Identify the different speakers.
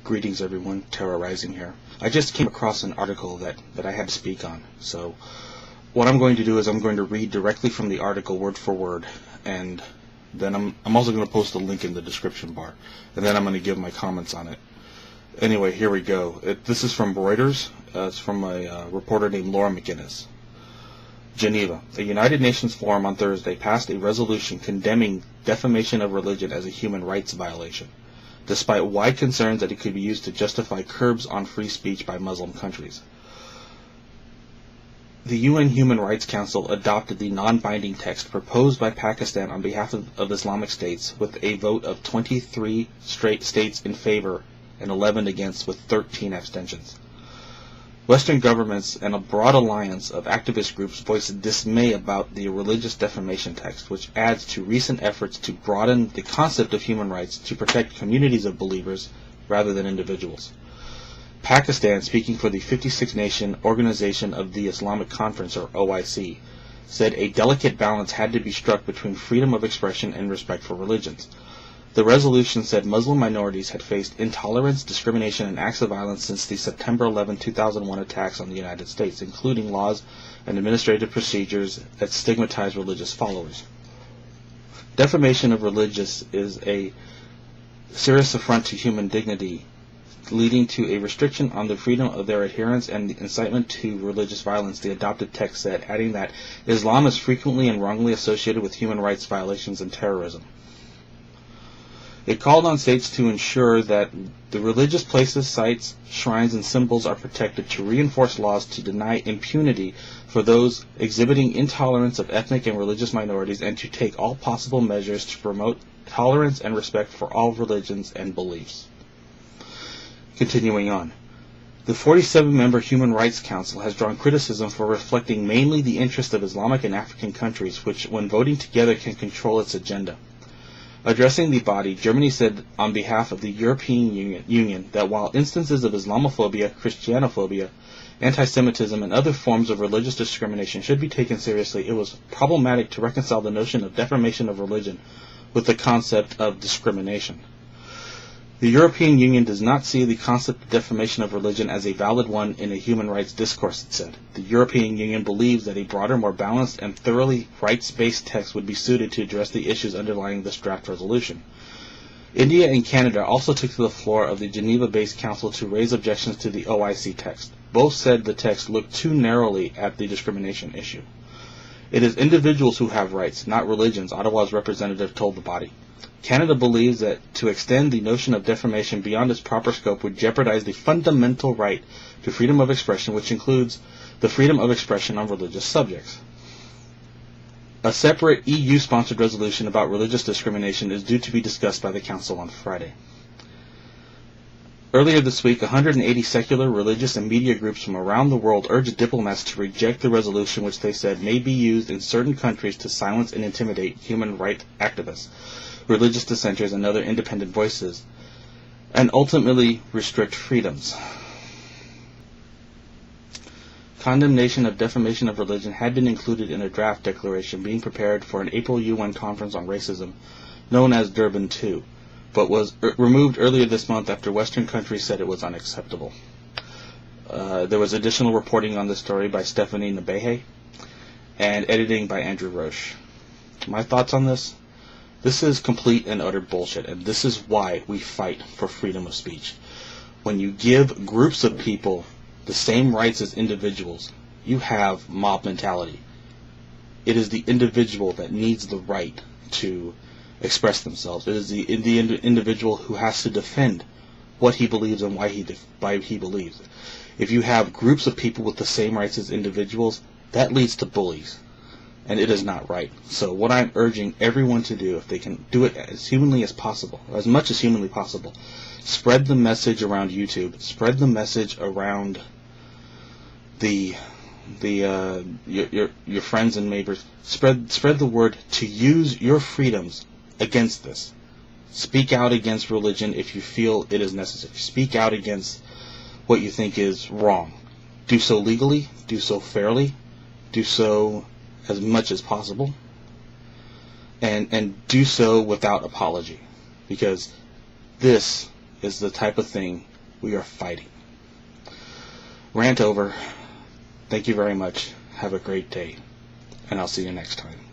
Speaker 1: Greetings everyone, Terrarising here. I just came across an article that I had to speak on. So what I'm going to do is I'm going to read directly from the article word for word, and then I'm also going to post a link in the description bar, and then I'm going to give my comments on it. Anyway, here we go. This is from Reuters. It's from a reporter named Laura McGinnis. Geneva. A United Nations forum on Thursday passed a resolution condemning defamation of religion as a human rights violation, despite wide concerns that it could be used to justify curbs on free speech by Muslim countries. The UN Human Rights Council adopted the non-binding text proposed by Pakistan on behalf of Islamic states with a vote of 23 states in favor and 11 against, with 13 abstentions. Western governments and a broad alliance of activist groups voiced dismay about the religious defamation text, which adds to recent efforts to broaden the concept of human rights to protect communities of believers rather than individuals. Pakistan, speaking for the 56-nation Organization of the Islamic Conference, or OIC, said a delicate balance had to be struck between freedom of expression and respect for religions. The resolution said Muslim minorities had faced intolerance, discrimination, and acts of violence since the September 11, 2001 attacks on the United States, including laws and administrative procedures that stigmatize religious followers. Defamation of religious is a serious affront to human dignity, leading to a restriction on the freedom of their adherents and the incitement to religious violence, the adopted text said, adding that Islam is frequently and wrongly associated with human rights violations and terrorism. It called on states to ensure that the religious places, sites, shrines, and symbols are protected, to reinforce laws to deny impunity for those exhibiting intolerance of ethnic and religious minorities, and to take all possible measures to promote tolerance and respect for all religions and beliefs. Continuing on. The 47-member Human Rights Council has drawn criticism for reflecting mainly the interest of Islamic and African countries, which, when voting together, can control its agenda. Addressing the body, Germany said on behalf of the European Union that while instances of Islamophobia, Christianophobia, anti-Semitism, and other forms of religious discrimination should be taken seriously, it was problematic to reconcile the notion of defamation of religion with the concept of discrimination. The European Union does not see the concept of defamation of religion as a valid one in a human rights discourse, it said. The European Union believes that a broader, more balanced, and thoroughly rights-based text would be suited to address the issues underlying this draft resolution. India and Canada also took to the floor of the Geneva-based council to raise objections to the OIC text. Both said the text looked too narrowly at the discrimination issue. It is individuals who have rights, not religions, Ottawa's representative told the body. Canada believes that to extend the notion of defamation beyond its proper scope would jeopardize the fundamental right to freedom of expression, which includes the freedom of expression on religious subjects. A separate EU-sponsored resolution about religious discrimination is due to be discussed by the Council on Friday. Earlier this week, 180 secular, religious, and media groups from around the world urged diplomats to reject the resolution, which they said may be used in certain countries to silence and intimidate human rights activists, religious dissenters, and other independent voices, and ultimately restrict freedoms. Condemnation of defamation of religion had been included in a draft declaration being prepared for an April UN conference on racism, known as Durban II, but was removed earlier this month after Western countries said it was unacceptable. There was additional reporting on this story by Stephanie Nabehe, and editing by Andrew Roche. My thoughts on this? This is complete and utter bullshit, and this is why we fight for freedom of speech. When you give groups of people the same rights as individuals, you have mob mentality. It is the individual that needs the right to express themselves. It is the individual who has to defend what he believes and why he believes. If you have groups of people with the same rights as individuals, that leads to bullies. And it is not right. So what I'm urging everyone to do, if they can do it as humanly as possible, or as much as humanly possible, spread the message around YouTube, spread the message around your friends and neighbors, spread the word to use your freedoms against this. Speak out against religion if you feel it is necessary. Speak out against what you think is wrong. Do so legally, do so fairly, do so as much as possible, and do so without apology, because this is the type of thing We are fighting. Rant over. Thank you very much. Have a great day. And I'll see you next time.